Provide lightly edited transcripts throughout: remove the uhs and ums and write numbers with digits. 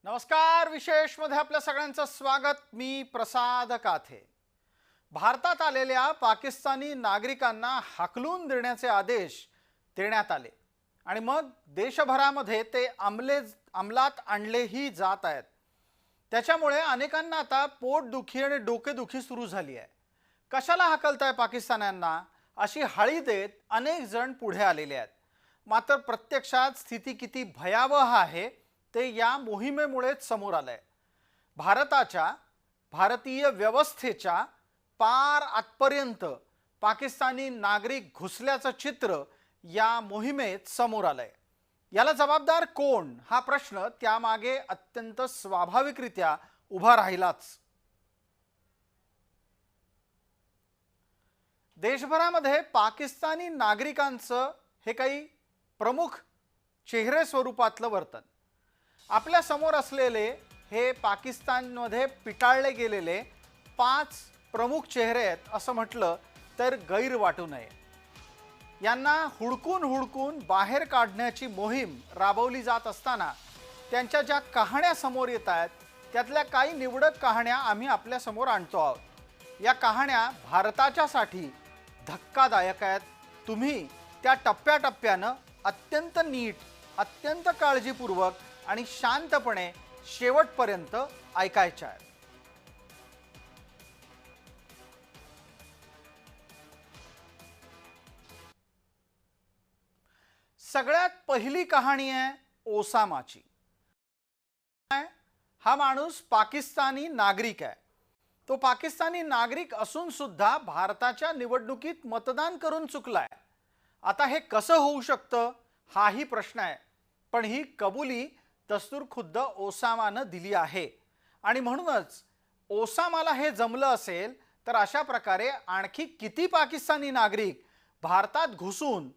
नमस्कार. विशेष मध्ये आपल्या सगळ्यांचं स्वागत. मी प्रसाद काथे. भारतात आलेल्या पाकिस्तानी नागरिकांना हाकलून देण्याचे आदेश देण्यात आले आणि मग देशभरामध्ये ते अंमलात आणलेही जात आहेत. त्याच्यामुळे अनेकांना आता पोटदुखी आणि डोकेदुखी सुरू झाली आहे. कशाला हाकलताय पाकिस्तान्यांना अशी हळी देत अनेक जण पुढे आलेले आहेत. मात्र प्रत्यक्षात स्थिती किती भयावह आहे ते या मोहिमेमुळेच समोर आलंय. भारतीय व्यवस्थेच्या पार आतपर्यंत पाकिस्तानी नागरिक घुसल्याचं चित्र या मोहिमेत समोर आलंय. याला जबाबदार कोण हा प्रश्न त्यामागे अत्यंत स्वाभाविकरित्या उभा राहिलाच. देशभरामध्ये पाकिस्तानी नागरिकांचं हे काही प्रमुख चेहरे स्वरूपातलं वर्तन. आपल्या समोर असलेले हे पाकिस्तानमध्ये पिटाळले गेलेले 5 प्रमुख चेहरे आहेत असं म्हटलं तर गैर वाटू नये. यांना हुडकून बाहेर काढण्याची मोहीम राबवली जात असताना त्यांच्या ज्या कहाण्या समोर येत आहेत त्यातल्या काही निवडक कहाण्या आम्ही आपल्या समोर आणतो आहोत. या कहाण्या भारताच्यासाठी धक्कादायक आहेत. तुम्ही त्या टप्प्याटप्प्यानं अत्यंत नीट, अत्यंत काळजीपूर्वक आणि शांतपणे शेवटपर्यंत ऐकायच्या आहेत. सगळ्यात पहिली कहाणी आहे ओसामाची. हा माणूस पाकिस्तानी नागरिक आहे. तो पाकिस्तानी नागरिक असून सुद्धा भारताच्या निवडणुकीत मतदान करून चुकलाय. आता हे कसं होऊ शकतं हाही प्रश्न आहे. पण ही कबुली दस्तूर खुद्द ओसामानं दिली आहे आणि म्हणूनच ओसामाला हे जमलं असेल तर अशा प्रकारे आणखी किती पाकिस्तानी नागरिक भारतात घुसून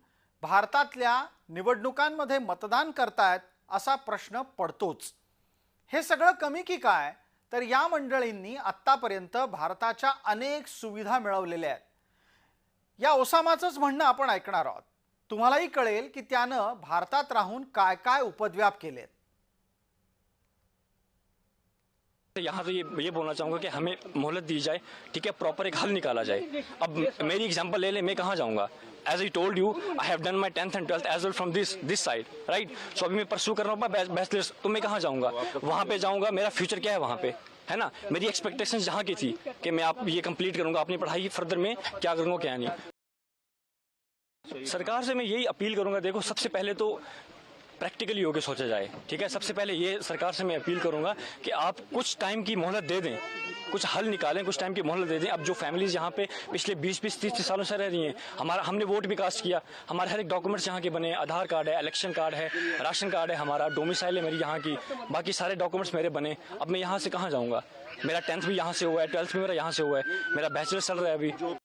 भारतातल्या निवडणुकांमध्ये मतदान करतायत असा प्रश्न पडतोच. हे सगळं कमी की काय तर या मंडळींनी आत्तापर्यंत भारताच्या अनेक सुविधा मिळवलेल्या आहेत. या ओसामाचंच म्हणणं आपण ऐकणार आहोत. तुम्हालाही कळेल की त्यानं भारतात राहून काय काय उपद्व्याप केलेत. यहाँ तो ये बोलना चाहूँगा कि हमें मोहलत दी जाए, ठीक है, प्रॉपर एक हल निकाला जाए. अब मेरी एग्जांपल ले ले, मैं कहाँ जाऊँगा? As I told you, I have done my 10th and 12th as well from this side, right. So अभी मैं परस्यू कर रहा हूँ बैचलर्स, तो मैं कहाँ जाऊँगा? वहाँ पे जाऊँगा, मेरा फ्यूचर क्या है वहाँ पे, है ना. मेरी एक्सपेक्टेशंस जहाँ की थी कि मैं आप ये कंप्लीट करूँगा अपनी पढ़ाई, फर्दर में क्या करूँगा क्या नहीं. सरकार से मैं यही अपील करूँगा, देखो सबसे पहले तो प्रैक्टिकली होकर सोचा जाए, ठीक है. सबसे पहले ये सरकार से मैं अपील करूंगा कि आप कुछ टाइम की मोहलत दे दें, कुछ हल निकालें, कुछ टाइम की मोहलत दे दें. अब जो फैमिलीज यहाँ पे पिछले 20-20, 30 सालों से रह रही हैं, हमने वोट भी कास्ट किया, हमारे हर एक डॉक्यूमेंट्स यहाँ के बने, आधार कार्ड है, इलेक्शन कार्ड है, राशन कार्ड है, हमारा डोमिसाइल है मेरी यहाँ की, बाकी सारे डॉक्यूमेंट्स मेरे बने. अब मैं यहाँ से कहाँ जाऊँगा? मेरा 10th भी यहाँ से हुआ है, 12th भी मेरा यहाँ से हुआ है, मेरा बैचलर चल रहा है अभी.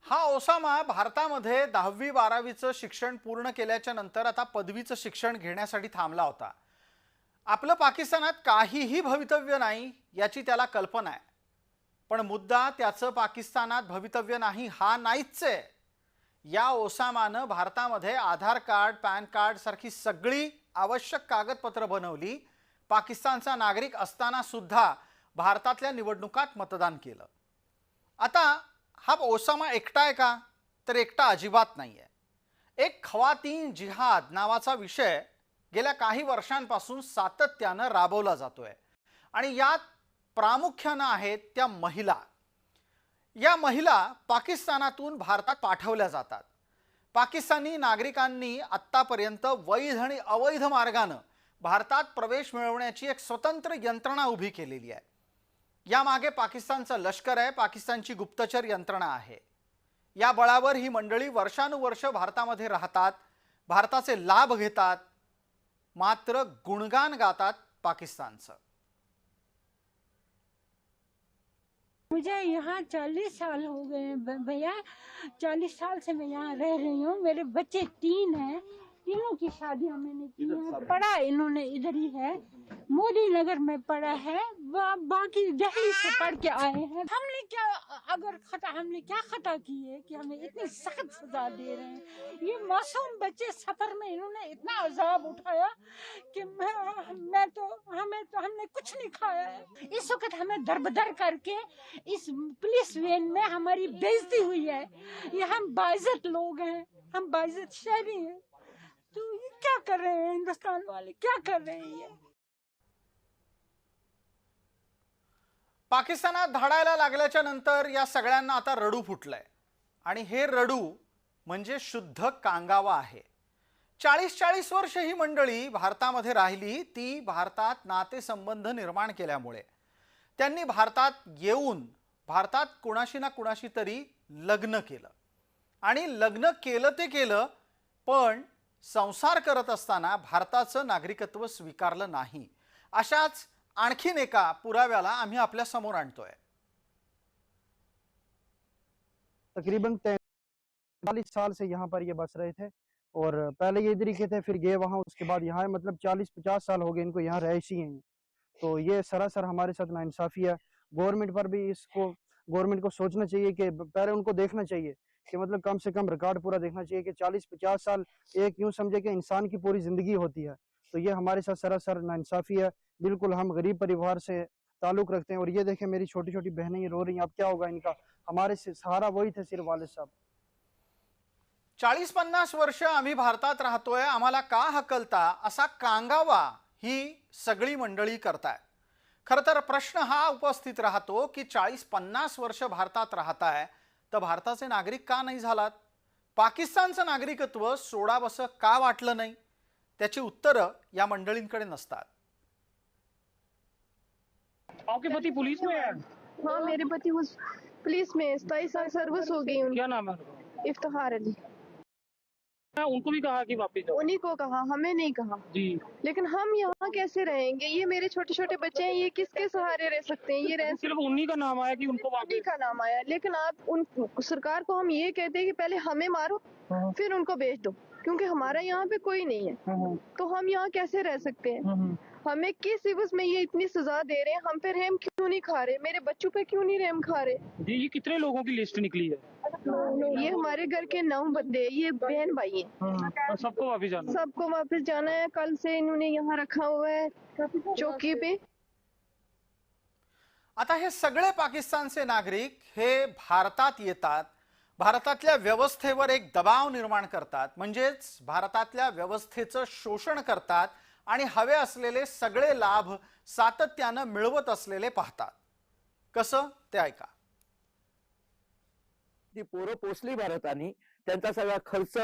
हा ओसामा भारतामध्ये 10वी-12वीचं शिक्षण पूर्ण केल्याच्या नंतर आता पदवीचं शिक्षण घेण्यासाठी थांबला होता. आपलं पाकिस्तानात काहीही भवितव्य नाही याची त्याला कल्पना आहे. पण मुद्दा त्याचं पाकिस्तानात भवितव्य नाही हा नाहीच आहे. या ओसामानं भारतामध्ये आधार कार्ड, पॅन कार्ड सारखी सगळी आवश्यक कागदपत्र बनवली. पाकिस्तानचा नागरिक असताना सुद्धा भारतातल्या निवडणुकात मतदान केलं. आता हा ओसामा एकटा आहे का तर एकटा अजिबात नाहीये. एक खवातीन जिहाद नावाचा विषय गेल्या काही वर्षांपासून सातत्यानं राबवला जातोय आणि यात प्रामुख्यानं आहेत त्या महिला. या महिला पाकिस्तानातून भारतात पाठवल्या जातात. पाकिस्तानी नागरिकांनी आत्तापर्यंत वैध आणि अवैध मार्गानं भारतात प्रवेश मिळवण्याची एक स्वतंत्र यंत्रणा उभी केलेली आहे. यामागे पाकिस्तानचं लष्कर आहे, पाकिस्तानची गुप्तचर यंत्रणा आहे. या बळावर ही मंडळी वर्षानुवर्ष भारतामध्ये राहतात, भारताचे लाभ घेतात, मात्र गुणगान गातात पाकिस्तानचं. मुझे यहाँ 40 साल हो गए भैया. 40 साल से मैं यहाँ रह रही हूँ. मेरे बच्चे 3 हैं. तीनों की शादी हमने की है। पढ़ा इन्होंने इधर ही है, मोदी नगर में पढ़ा है, बाकी दिल्ली से पढ़ के आए हैं। हमने क्या हमने क्या खता की है कि हमें इतनी सख्त सजा दे रहे हैं। ये मासूम बच्चे सफर में इन्होंने इतना अजाब उठाया कि हमने कुछ नहीं खाया है। इस वक्त हमें दरबदर करके इस पुलिस वैन में हमारी बेइज्जती हुई है। ये हम बाइज्जत लोग हैं, हम बाइज्जत शहरी हैं। तो ये क्या कर रहे हैं हिंदुस्तान वाले, क्या कर रहे हैं ये? पाकिस्तानात धाडायला लागल्याच्या नंतर या सगळ्यांना आता रडू फुटलंय आणि हे रडू म्हणजे शुद्ध कांगावा आहे। 40 वर्ष ही मंडळी भारतामध्ये राहिली, ती भारतात नातेसंबंध निर्माण केल्यामुळे। त्यांनी भारतात येऊन भारतात कुणाशी ना कुणाशी तरी लग्न केलं आणि लग्न केलं ते केलं, पण संसार करत असताना भारताचं नागरिकत्व स्वीकारलं नाही। अशाच आणखीन एका पुराव्याला आम्ही आपल्या समोर आणतोय। तकरीबन 43 साल से यहाँ पर ये बस रहे थे और पहले ये इधर ही के थे, फिर गए वहाँ, उसके बाद यहाँ मतलब 40-50 साल हो गए इनको यहाँ रहायशी हैं। तो ये सरासर हमारे साथ नाइंसाफी है। गवर्नमेंट पर भी गवर्नमेंट को सोचना चाहिए कि पहले उनको देखना चाहिए कि मतलब कम से कम रिकॉर्ड पूरा देखना चाहिए कि 40-50 साल एक यूं समझे कि इंसान की पूरी जिंदगी होती है। तो ये हमारे साथ सरासर नाइंसाफी है। बिल्कुल हम गरीब परिवार से ताल्लुक रखते हैं और ये देखें मेरी छोटी छोटी बहनें ये रो रही हैं, अब क्या होगा इनका। हमारे सहारा वही थे सिर्फ वालिद साहब। 40-50 वर्ष आम्ही भारतात राहतोय, आम्हाला का हकलता, असा कांगावा ही सगळी मंडळी करतायत। खरं तर प्रश्न हा उपस्थित राहतो की 40-50 वर्ष भारतात राहताय तर भारताचे नागरिक का नाही झालात? पाकिस्तानचं नागरिकत्व सोडावसं का वाटलं नाही? त्याची उत्तरं या मंडळींकडे नसतात। आपके पति पुलिस में है? हाँ, मेरे पति उस पुलिस में 27 साल सर्विस हो गई उनकी। क्या नाम है उनका? इफ्तिखार अली। उनको भी कहा कि वापस जाओ। उन्हीं को कहा, हमें नहीं कहा। जी। लेकिन हम यहाँ कैसे रहेंगे? ये मेरे छोटे छोटे बच्चे हैं, ये किसके सहारे रह सकते हैं? ये रह सिर्फ उन्हीं का नाम आया कि उनको उन्हीं वापस। का नाम आया, लेकिन आप उन सरकार को हम ये कहते हैं कि पहले हमें मारो फिर उनको भेज दो, क्योंकि हमारा यहाँ पे कोई नहीं है। तो हम यहाँ कैसे रह सकते हैं? हमें किस एवज में ये इतनी सजा दे रहे हैं? हम पे रहम क्यों नहीं खा रहे? मेरे बच्चों पे क्यों नहीं रहम खा रहे? जी, ये कितने लोगों की लिस्ट निकली है? ये हमारे घर के 9 बंदे, ये बहन भाई हैं। और सबको वापस जाना? सबको वापस जाना है। कल से इन्होंने यहाँ रखा हुआ है चौकी पे। आता हे सगळे पाकिस्तानचे नागरिक हे भारतात येतात, भारतातल्या व्यवस्थेवर एक दबाव निर्माण करतात, म्हणजेच भारतातल्या व्यवस्थेचं शोषण करतात आणि हवे असलेले सगळे लाभ सातत्याने मिळवत असलेले पाहतात। कसं ते ऐका। ती पोरं पोचली भारतानी, त्यांचा सगळा खर्च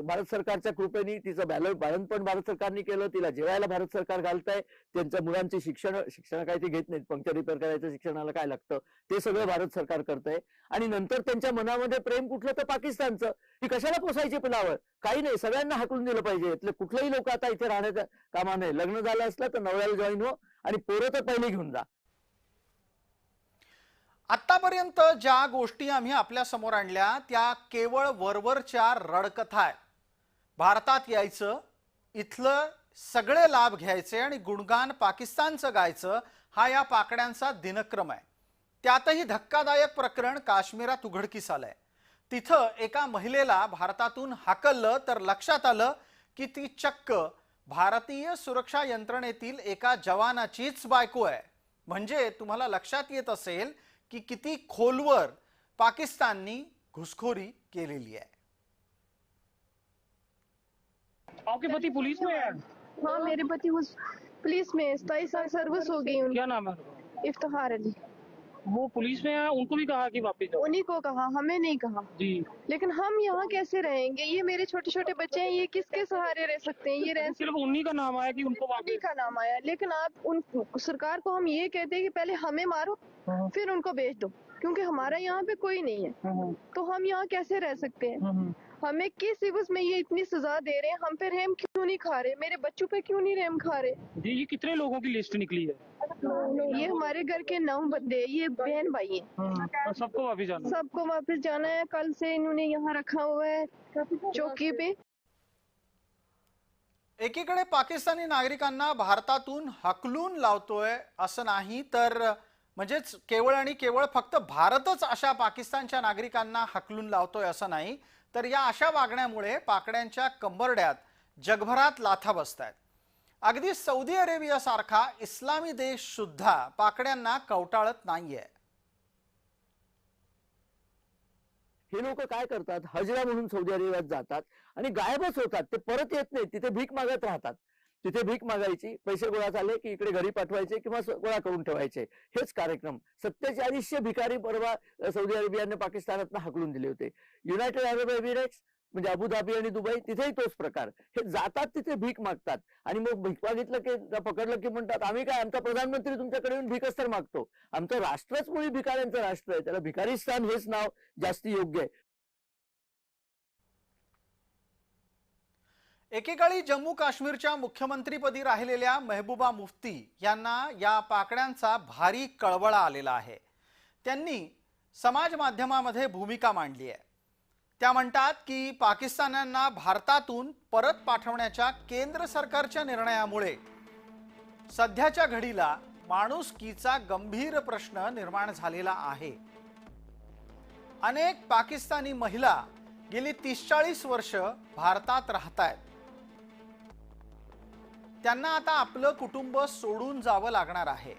भारत सरकारच्या कृपेने तिचं बाळंतपण पण भारत सरकारने केलं, तिला जेवायला भारत सरकार घालतंय, त्यांच्या मुलांचे शिक्षण काय ते घेत नाहीत, पंक्चर रिपेअर करायचं शिक्षणाला काय लागतं ते सगळं भारत सरकार करतंय। आणि नंतर त्यांच्या मनामध्ये प्रेम कुठलं तर पाकिस्तानचं, ती कशाला पोसायची पुलावर? काही नाही, सगळ्यांना हाकलून दिलं पाहिजे। इथले कुठलेही लोक आता इथे राहण्याच्या कामा नाही। लग्न झालं असलं तर नवऱ्याला जॉईन हो आणि पोरं तर पहिले घेऊन जा। आतापर्यंत ज्या गोष्टी आम्ही आपल्या समोर आणल्या त्या केवळ वरवरच्या रडकथा आहेत। भारतात यायचं, इथलं सगळे लाभ घ्यायचे आणि गुणगान पाकिस्तानचं गायचं, हा या पाकड्यांचा दिनक्रम आहे। त्यातही धक्कादायक प्रकरण काश्मीरात उघडकीस आलंय। तिथं एका महिलेला भारतातून हाकललं तर लक्षात आलं की ती चक्क भारतीय सुरक्षा यंत्रणेतील एका जवानाचीच बायको आहे। म्हणजे तुम्हाला लक्षात येत असेल की किती खोलवर पाकिस्ताननी घुसखोरी केलेली आहे। आपके पति पुलिस में है? हाँ, मेरे पति उस पुलिस में 27 साल सर्विस हो गई उनकी। क्या नाम है उनका? इफ्तिखार अली। वो पुलिस में है, उनको भी कहा कि वापस जाओ। उन्हीं को कहा, हमें नहीं कहा। जी। लेकिन हम यहाँ कैसे रहेंगे? ये मेरे छोटे छोटे बच्चे हैं, ये किसके सहारे रह सकते हैं? ये रह सिर्फ उन्हीं का नाम आया कि उनको उन्हीं वापस। का नाम आया, लेकिन आप उन सरकार को हम ये कहते हैं कि पहले हमें मारो फिर उनको भेज दो, क्योंकि हमारा यहाँ पे कोई नहीं है। तो हम यहाँ कैसे रह सकते हैं? हमें किस एवज में ये इतनी सजा दे रहे हैं? हम पे रहम क्यों नहीं खा रहे? मेरे बच्चों पे क्यों नहीं रहम खा रहे? जी, ये कितने लोगों की लिस्ट निकली है? ये हमारे घर के 9 बंदे, ये बहन भाई हैं। और सबको वापस जाना? सबको वापस जाना है। कल से इन्होंने यहाँ रखा हुआ है चौकी पे। एकीकडे पाकिस्तानी नागरिकांना भारतातून हकलून लावतोय असं नाही, तर म्हणजेच केवळ आणि केवळ फक्त भारतच अशा पाकिस्तानच्या नागरिकांना हकलून लावतोय असं नाही, तर या अशा वागण्यामुळे पाकड्यांच्या कंबरड्यात जगभरात लाथा बसतायत. अगदी सौदी अरेबियासारखा इस्लामी देश सुद्धा पाकड्यांना कवटाळत नाहीये. हे लोक काय करतात, हजरा म्हणून सौदी अरेबियात जातात आणि गायबच होतात. ते परत येत नाही, तिथे भीक मागत राहतात. तिथे भीक मागायची, पैसे गोळा झाले की इकडे घरी पाठवायचे किंवा गोळा करून ठेवायचे, हेच कार्यक्रम. 4700 भिकारी परवा सौदी अरेबियाने पाकिस्तानात हाकलून दिले होते. युनायटेड अरब एमिरेट्स म्हणजे अबुधाबी आणि दुबई, तिथेही तोच प्रकार. हे जातात तिथे भीक मागतात आणि मग भीक मागितलं की पकडलं की म्हणतात आम्ही काय, आमचा प्रधानमंत्री तुमच्याकडे येऊन भीकच तर मागतो. आमचं राष्ट्रच मुळी भिकाऱ्यांचं राष्ट्र आहे, त्याला भिकारिस्तान हेच नाव जास्ती योग्य आहे. एकेकाळी जम्मू काश्मीरच्या मुख्यमंत्रीपदी राहिलेल्या महबूबा मुफ्ती यांना या पाकड्यांचा भारी कळवळा आलेला आहे. त्यांनी समाज माध्यमामध्ये भूमिका मांडली आहे. त्या म्हणतात की पाकिस्तान्यांना भारतातून परत पाठवण्याच्या केंद्र सरकारच्या निर्णयामुळे सध्याच्या घडीला माणुसकीचा गंभीर प्रश्न निर्माण झालेला आहे. अनेक पाकिस्तानी महिला गेली 30-40 वर्ष भारतात राहतायत. त्यांना आता आपलं कुटुंब सोडून जावं लागणार आहे.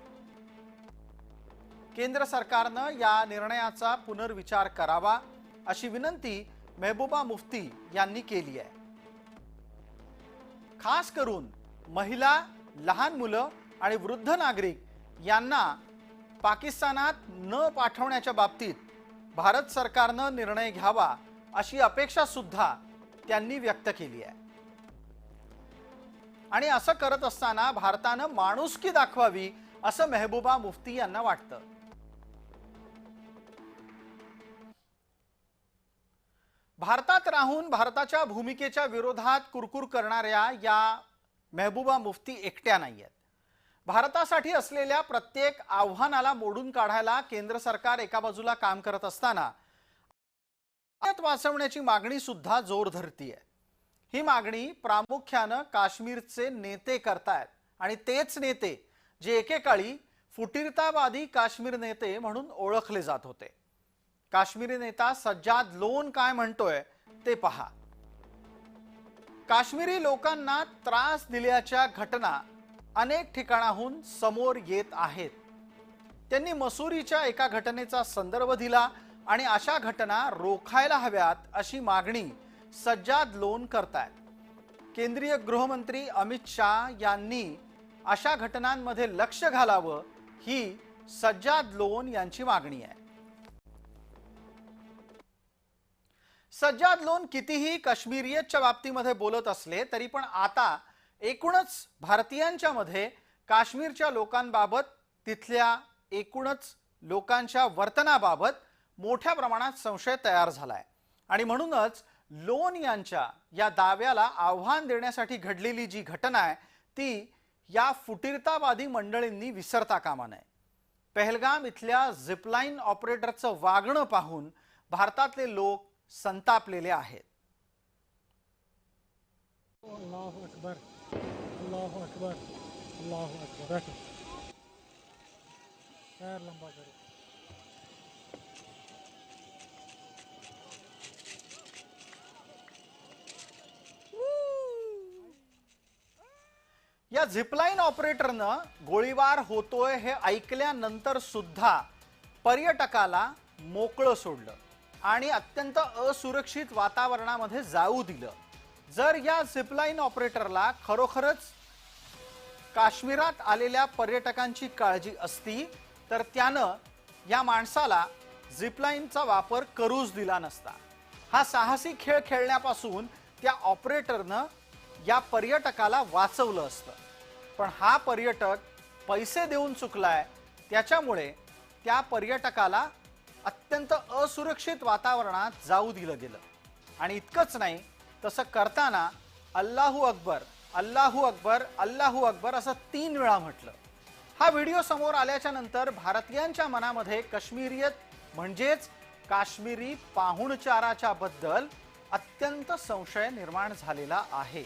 केंद्र सरकारनं या निर्णयाचा पुनर्विचार करावा अशी विनंती महबूबा मुफ्ती यांनी केली आहे. खास करून महिला, लहान मुलं आणि वृद्ध नागरिक यांना पाकिस्तानात न पाठवण्याच्या बाबतीत भारत सरकारनं निर्णय घ्यावा अशी अपेक्षा सुद्धा त्यांनी व्यक्त केली आहे. आणि असं करत असताना भारतानं माणुसकी दाखवावी असं महबूबा मुफ्ती यांना वाटतं. भारतात राहून भारताच्या भूमिकेच्या विरोधात कुरकुर करणाऱ्या या महबूबा मुफ्ती एकट्या नाहीयेत. भारतासाठी असलेल्या प्रत्येक आव्हानाला मोडून काढायला केंद्र सरकार एका बाजूला काम करत असताना वाचवण्याची मागणी सुद्धा जोर धरतीये. ही मागणी प्रामुख्यानं काश्मीरचे नेते करतायत आणि तेच नेते जे एकेकाळी फुटीरतावादी काश्मीर नेते म्हणून ओळखले जात होते. काश्मीरी नेता सज्जाद लोन काय म्हणतोय ते पहा. काश्मीरी लोकांना त्रास दिल्याच्या घटना अनेक ठिकाणाहून समोर येत आहेत. त्यांनी मसुरीच्या एका घटनेचा संदर्भ दिला आणि अशा घटना रोखायला हव्यात अशी मागणी सज्जाद लोन करतायत. केंद्रीय गृहमंत्री अमित शाह यांनी अशा घटनांमध्ये लक्ष घालावं ही सज्जाद लोन यांची मागणी आहे. सज्जाद लोन कितीही काश्मीरियतच्या बाबतीमध्ये बोलत असले तरी पण आता एकूणच भारतीयांच्या मध्ये काश्मीरच्या लोकांबाबत, तिथल्या एकूणच लोकांच्या वर्तनाबाबत मोठ्या प्रमाणात संशय तयार झालाय. आणि म्हणूनच लोन यांच्या या दाव्याला आव्हान देण्यासाठी घडलेली जी घटना आहे ती या फुटीरतावादी मंडळींनी विसरता कामा नये. पहलगाम इथल्या झिपलाईन ऑपरेटरचं वागणं पाहून भारतातले लोक संतापलेले आहेत. अल्लाहु अकबर, अल्लाहु अकबर, अल्लाहु अकबर. पैर लंबा करो. या झिपलाईन ऑपरेटरनं गोळीबार होतोय हे ऐकल्यानंतर सुद्धा पर्यटकाला मोकळं सोडलं आणि अत्यंत असुरक्षित वातावरणामध्ये जाऊ दिलं. जर या झिपलाईन ऑपरेटरला खरोखरच काश्मीरात आलेल्या पर्यटकांची काळजी असती तर त्यानं या माणसाला झिपलाईनचा वापर करूच दिला नसता. हा साहसी खेळ खेळण्यापासून त्या ऑपरेटरनं या पर्यटकाला वाचवलं असतं. पण हा पर्यटक पैसे देऊन चुकलाय, त्याच्यामुळे त्या पर्यटकाला अत्यंत असुरक्षित वातावरणात जाऊ दिलं गेलं. आणि इतकंच नाही, तसं करताना अल्लाहू अकबर, अल्लाहू अकबर, अल्लाहू अकबर असं 3 वेळा म्हटलं. हा व्हिडिओ समोर आल्याच्या नंतर भारतीयांच्या मनामध्ये काश्मीरियत म्हणजेच काश्मीरी पाहुणचाराच्या बद्दल अत्यंत संशय निर्माण झालेला आहे.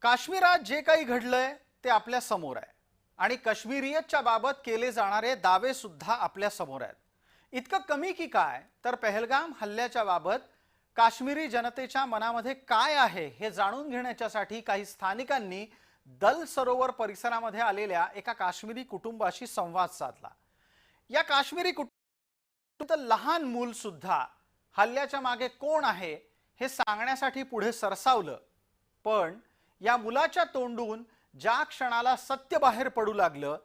काश्मीरात जे काही घडलंय ते आपल्या समोर आहे आणि काश्मीरियतच्या बाबत केले जाणारे दावे सुद्धा आपल्या समोर आहेत. इतकं कमी की काय तर पहलगाम हल्ल्याच्या बाबत काश्मीरी जनतेच्या मनामध्ये काय आहे हे जाणून घेण्यासाठी काही स्थानिकांनी दल सरोवर परिसरामध्ये आलेल्या एका काश्मीरी कुटुंबाशी संवाद साधला. या काश्मीरी कुटुंबात लहान मूल सुद्धा हल्ल्याच्या मागे कोण आहे हे सांगण्यासाठी पुढे सरसावलं. पण या मुलाच्या तोंडून ज्या क्षणाला सत्य बाहेर पडू लागलं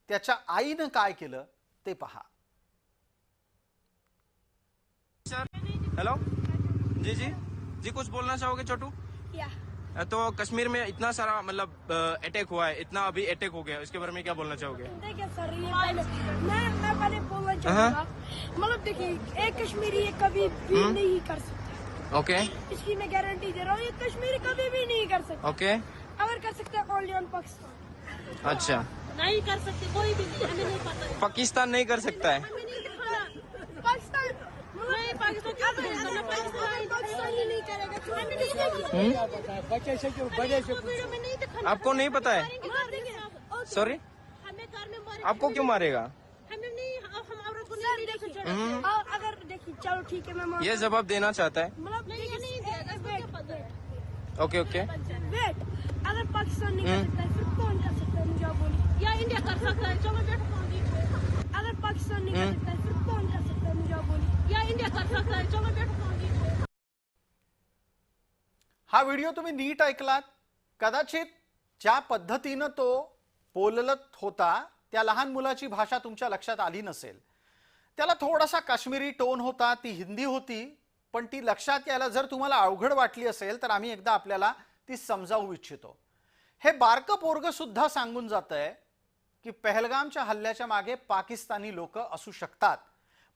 त्याच्या आईनं काय केलं ते पहा. हेलो जी जी जी कुछ बोलना चाहोगे छोटू? तो कश्मीर में इतना सारा मतलब अटैक हुआ है, इतना अभी अटैक हो गया, इसके बारे में क्या बोलना चाहोगे? देखिए सर, ये पहले मैं पहले बोलना चाहूँगा, मतलब देखिए एक कश्मीरी ये कभी भी नहीं कर सकता. ओके इसकी मैं गारंटी दे रहा हूँ, ये कश्मीरी कभी भी नहीं कर सकता. ओके अगर कर सकते हैं ओनली ऑन पाकिस्तान. अच्छा, नहीं कर सकते कोई भी नहीं, हमें नहीं पता है. पाकिस्तान नहीं कर सकता है. पाकिस्तान नहीं, पाकिस्तान ये नहीं करेगा. आपको नहीं पता है? सॉरी, आपको क्यों मारेगा? हमें नहीं, हम औरत को नहीं देख सकते. अगर देखिए चलो ठीक है, मैं ये जवाब देना चाहता है. मतलब ओके ओके वेट, अगर पाकिस्तान नहीं कर सकता है फिर कौन कर सकता है, मुझे आप बोलिए. या इंडिया कर सकता है, चलो बैठो. अगर पाकिस्तान नहीं कर सकता है फिर कौन कर सकता है, मुझे आप बोलिए. या इंडिया कर सकता है, चलो बैठो. हा व्हिडिओ तुम्ही नीट ऐकलात. कदाचित ज्या पद्धतीनं तो बोलत होता त्या लहान मुलाची भाषा तुमच्या लक्षात आली नसेल. त्याला थोडासा काश्मीरी टोन होता, ती हिंदी होती, पण ती लक्षात यायला जर तुम्हाला अवघड वाटली असेल तर आम्ही एकदा आपल्याला ती समजावू इच्छितो. हे बारकं पोरगं सुद्धा सांगून जातंय की पहलगामच्या हल्ल्याच्या मागे पाकिस्तानी लोक असू शकतात.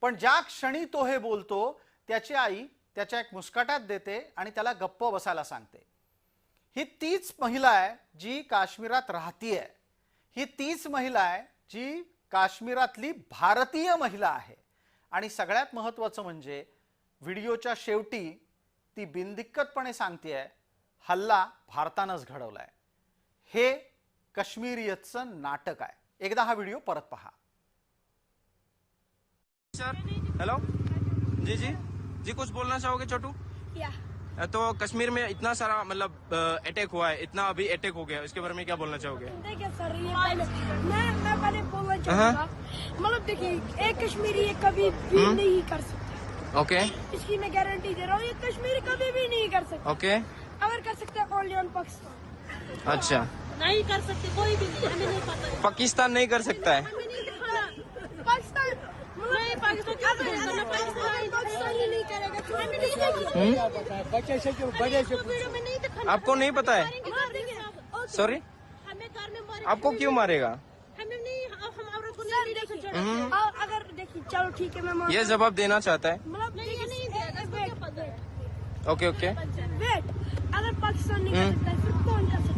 पण ज्या क्षणी तो हे बोलतो त्याची आई त्याच्या एक मुस्काटात देते आणि त्याला गप्प बसायला सांगते. ही तीच महिला आहे जी काश्मीरात राहतीये. ही तीच महिला आहे जी काश्मीरातली भारतीय महिला आहे. आणि सगळ्यात महत्त्वाचं म्हणजे व्हिडिओच्या शेवटी ती बिनदिक्कतपणे सांगतेय हल्ला भारतानंच घडवलाय. हे काश्मीरियतचं नाटक आहे. एकदा हा व्हिडिओ परत पहा. सर हेलो जी जी जी कुछ बोलना चाहोगे छोटू? तो कश्मीर में इतना सारा मतलब अटैक हुआ है, इतना अभी अटैक हो गया, इसके बारे में क्या बोलना चाहोगे? देखिए सर, ये पहले मैं पहले बोलना चाहूँगा, मतलब देखिए एक कश्मीरी ये कभी भी नहीं कर सकता. ओके इसकी मैं गारंटी दे रहा हूँ, ये कश्मीरी कभी भी नहीं कर सकता. ओके अगर कर सकते हैं ओनली ऑन पाकिस्तान. अच्छा, नहीं कर सकते कोई भी नहीं, हमें नहीं पता है. पाकिस्तान नहीं कर सकता है. पाकिस्तान नहीं, पाकिस्तान ये नहीं करेगा. आपको नहीं पता है? सॉरी, हमें घर में आपको क्यों मारेगा? हमें नहीं, हम औरत को नहीं देख सकते. अगर देखिए चलो ठीक है, मैं ये जवाब देना चाहता है. मतलब नहीं. ओके ओके वेट, अगर पाकिस्तान नहीं कर सकता है फिर कौन कर सकता है.